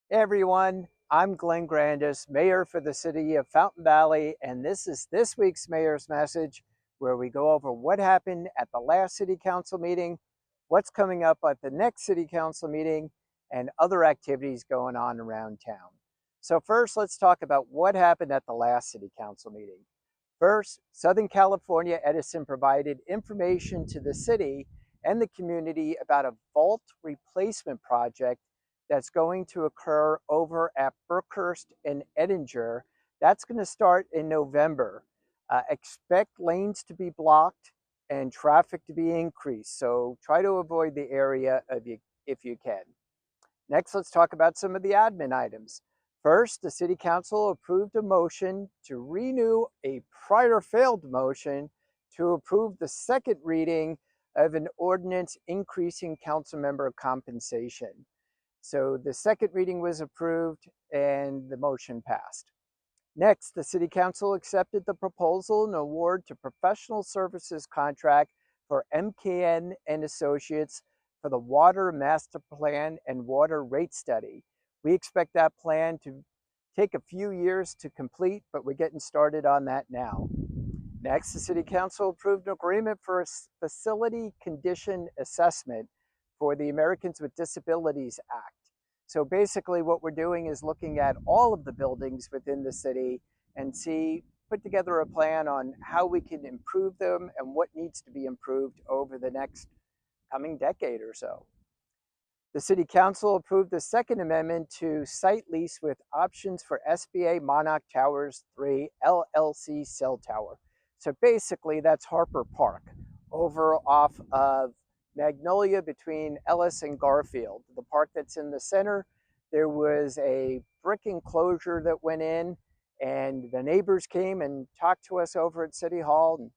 Hey everyone, I'm Glenn Grandis, Mayor for the City of Fountain Valley, and this is this week's Mayor's Message, where we go over what happened at the last City Council meeting, what's coming up at the next City Council meeting, and other activities going on around town. So first, let's talk about what happened at the last City Council meeting. First, Southern California Edison provided information to the city and the community about a vault replacement project that's going to occur over at Brookhurst and Edinger. That's going to start in November. Expect lanes to be blocked and traffic to be increased, so try to avoid the area if you can. Next, let's talk about some of the admin items. First, the City Council approved a motion to renew a prior failed motion to approve the second reading of an ordinance increasing council member compensation. So the second reading was approved and the motion passed. Next, the City Council accepted the proposal and award to professional services contract for MKN and Associates for the Water Master Plan and Water Rate Study. We expect that plan to take a few years to complete, but we're getting started on that now. Next, the City Council approved an agreement for a facility condition assessment for the Americans with Disabilities Act. So basically what we're doing is looking at all of the buildings within the city and put together a plan on how we can improve them and what needs to be improved over the next coming decade or so. The City Council approved the Second Amendment to site lease with options for SBA Monarch Towers 3 LLC cell tower. So basically that's Harper Park over off of Magnolia between Ellis and Garfield, the park that's in the center. There was a brick enclosure that went in, and the neighbors came and talked to us over at City Hall. And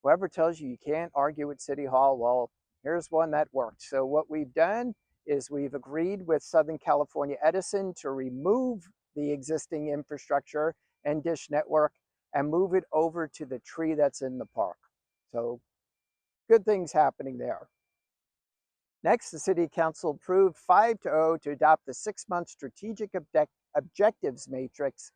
whoever tells you can't argue with City Hall, well, here's one that worked. So what we've done is we've agreed with Southern California Edison to remove the existing infrastructure and dish network and move it over to the tree that's in the park. So good things happening there. Next, the City Council approved 5-0 to adopt the 6-month strategic objectives matrix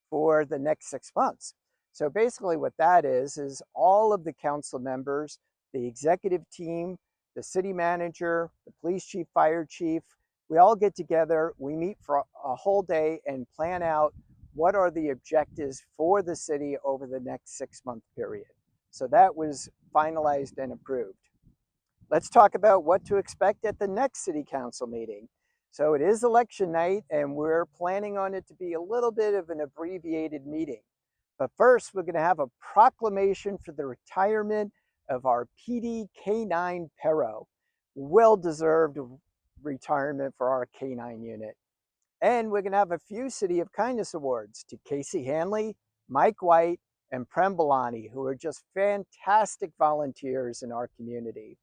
for the next 6 months. So basically what that is all of the council members, the executive team, the city manager, the police chief, fire chief, we all get together, we meet for a whole day and plan out what are the objectives for the city over the next 6-month period. So that was finalized and approved. Let's talk about what to expect at the next City Council meeting. So it is election night, and we're planning on it to be a little bit of an abbreviated meeting. But first, we're going to have a proclamation for the retirement of our PD K9 Pero. Well-deserved retirement for our K9 unit. And we're going to have a few City of Kindness awards to Casey Hanley, Mike White, and Prem Balani, who are just fantastic volunteers in our community.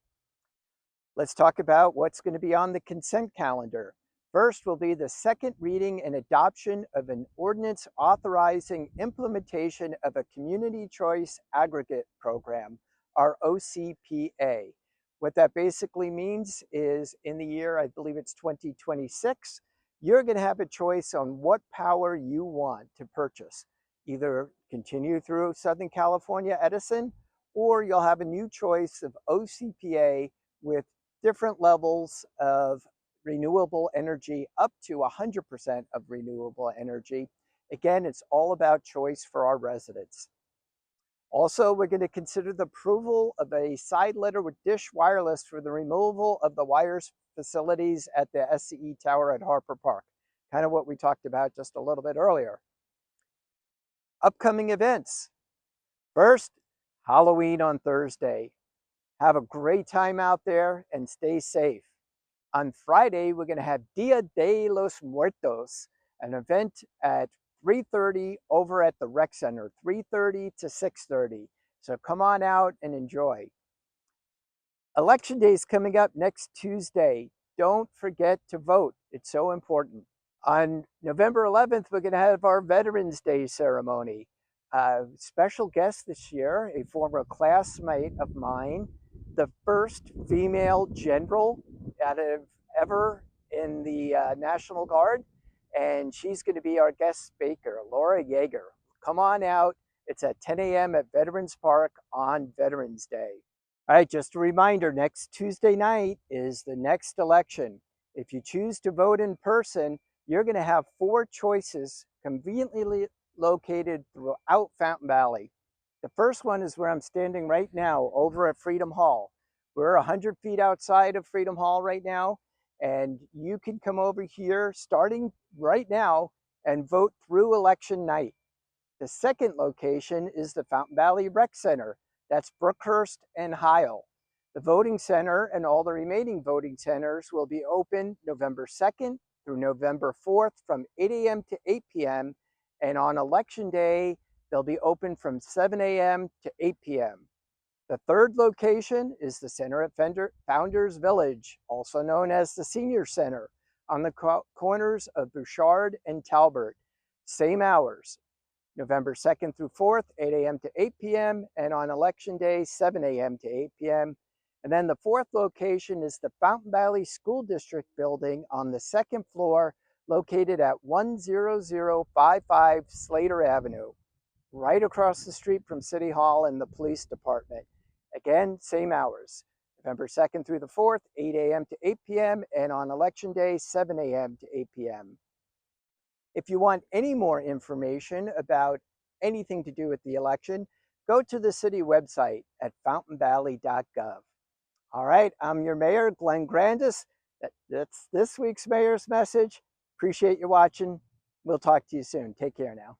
Let's talk about what's going to be on the consent calendar. First will be the second reading and adoption of an ordinance authorizing implementation of a community choice aggregate program, our OCPA. What that basically means is in the year, I believe it's 2026, you're going to have a choice on what power you want to purchase. Either continue through Southern California Edison, or you'll have a new choice of OCPA with different levels of renewable energy up to 100% of renewable energy. Again, it's all about choice for our residents. Also, we're going to consider the approval of a side letter with Dish Wireless for the removal of the wires facilities at the SCE Tower at Harper Park. Kind of what we talked about just a little bit earlier. Upcoming events. First, Halloween on Thursday. Have a great time out there and stay safe. On Friday, we're going to have Dia de los Muertos, an event at 3:30 over at the rec center, 3:30 to 6:30. So come on out and enjoy. Election day is coming up next Tuesday. Don't forget to vote. It's so important. On November 11th, we're going to have our Veterans Day ceremony. Special guest this year, a former classmate of mine, the first female general out of ever in the National Guard. and she's going to be our guest speaker, Laura Yeager. Come on out. It's at 10 a.m. at Veterans Park on Veterans Day. All right, just a reminder, next Tuesday night is the next election. If you choose to vote in person, you're going to have 4 choices conveniently located throughout Fountain Valley. The first one is where I'm standing right now over at Freedom Hall. We're 100 feet outside of Freedom Hall right now, and you can come over here starting right now and vote through election night. The second location is the Fountain Valley Rec Center. That's Brookhurst and Heil. The voting center and all the remaining voting centers will be open November 2nd through November 4th from 8 a.m. to 8 p.m. And on election day, they'll be open from 7 a.m. to 8 p.m. The third location is the center at Founders Village, also known as the Senior Center, on the corners of Bouchard and Talbert. Same hours, November 2nd through 4th, 8 a.m. to 8 p.m., and on election day, 7 a.m. to 8 p.m. And then the fourth location is the Fountain Valley School District building on the second floor, located at 10055 Slater Avenue, right across the street from City Hall and the police department. Again, same hours, November 2nd through the 4th, 8 a.m. to 8 p.m., and on election day, 7 a.m. to 8 p.m. If you want any more information about anything to do with the election, go to the city website at fountainvalley.gov. All right, I'm your mayor, Glenn Grandis. That's this week's mayor's message. Appreciate you watching. We'll talk to you soon. Take care now.